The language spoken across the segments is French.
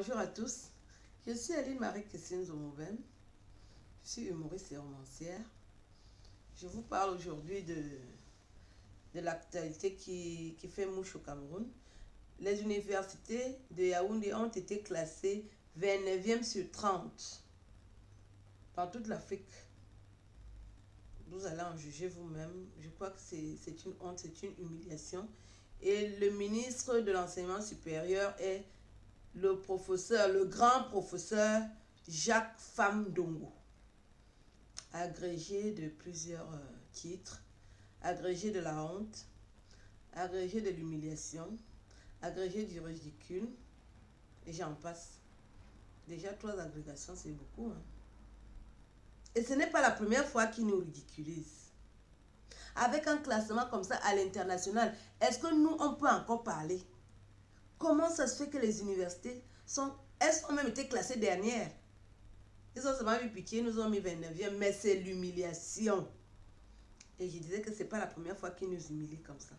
Bonjour à tous, je suis Aline Marie-Christine Zomoben, je suis humoriste et romancière. Je vous parle aujourd'hui de l'actualité qui fait mouche au Cameroun. Les universités de Yaoundé ont été classées 29e sur 30 dans toute l'Afrique. Vous allez en juger vous-même. Je crois que c'est une honte, c'est une humiliation. Et le ministre de l'enseignement supérieur est le grand professeur Jacques Famdongo, agrégé de plusieurs titres, agrégé de la honte, agrégé de l'humiliation, agrégé du ridicule, et j'en passe. Déjà 3 agrégations, c'est beaucoup. Hein? Et ce n'est pas la première fois qu'il nous ridiculise. Avec un classement comme ça à l'international, est-ce que nous, on peut encore parler? Comment ça se fait que les universités elles ont même été classées dernières? Ils ont seulement eu pitié, ils nous ont mis 29e, mais c'est l'humiliation. Et je disais que ce n'est pas la première fois qu'ils nous humilient comme ça.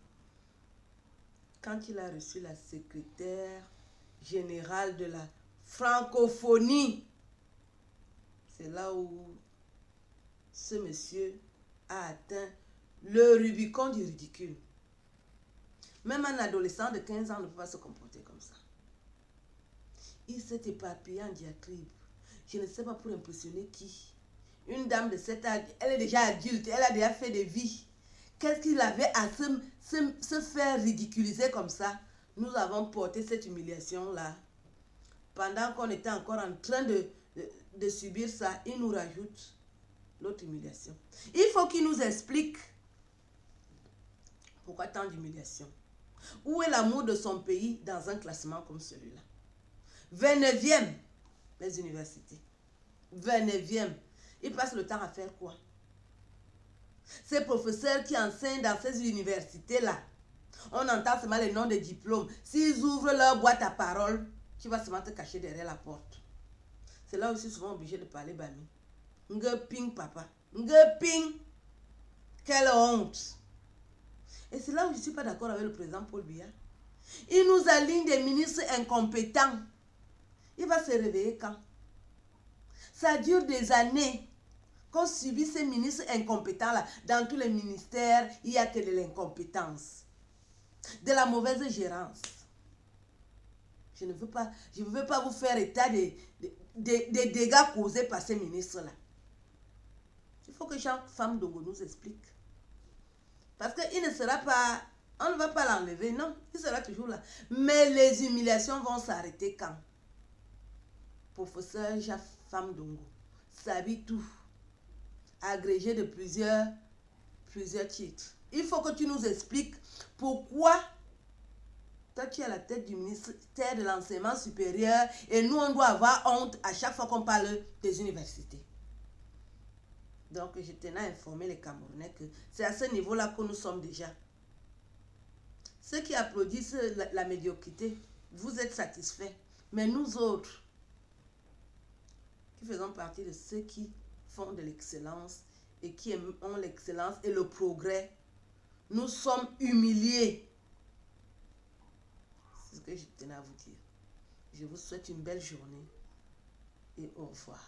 Quand il a reçu la secrétaire générale de la francophonie, c'est là où ce monsieur a atteint le Rubicon du ridicule. Même un adolescent de 15 ans ne peut pas se comporter comme ça. Il s'est éparpillé en diatribe. Je ne sais pas pour impressionner qui. Une dame de cet âge, elle est déjà adulte, elle a déjà fait des vies. Qu'est-ce qu'il avait à se faire ridiculiser comme ça? Nous avons porté cette humiliation-là. Pendant qu'on était encore en train de subir ça, il nous rajoute l'autre humiliation. Il faut qu'il nous explique pourquoi tant d'humiliation. Où est l'amour de son pays dans un classement comme celui-là? 29e, les universités. 29e. Ils passent le temps à faire quoi? Ces professeurs qui enseignent dans ces universités-là, on entend seulement les noms des diplômes. S'ils ouvrent leur boîte à parole, tu vas seulement te cacher derrière la porte. C'est là où je suis souvent obligé de parler bami. Ngeping papa. Ngeping. Quelle honte. Et c'est là où je ne suis pas d'accord avec le président Paul Biya. Il nous aligne des ministres incompétents. Il va se réveiller quand? Ça dure des années qu'on subit ces ministres incompétents-là. Dans tous les ministères, il n'y a que de l'incompétence, de la mauvaise gérance. Je ne veux pas vous faire état des dégâts causés par ces ministres-là. Il faut que Jacques Famdongo nous explique. Parce qu'il ne sera pas, on ne va pas l'enlever, non, il sera toujours là. Mais les humiliations vont s'arrêter quand? Professeur Jacques Famdongo, s'habille tout, agrégé de plusieurs titres. Il faut que tu nous expliques pourquoi toi tu es à la tête du ministère de l'enseignement supérieur et nous on doit avoir honte à chaque fois qu'on parle des universités. Donc je tenais à informer les Camerounais que c'est à ce niveau-là que nous sommes déjà. Ceux qui applaudissent la médiocrité, vous êtes satisfaits. Mais nous autres, qui faisons partie de ceux qui font de l'excellence et qui ont l'excellence et le progrès, nous sommes humiliés. C'est ce que je tenais à vous dire. Je vous souhaite une belle journée et au revoir.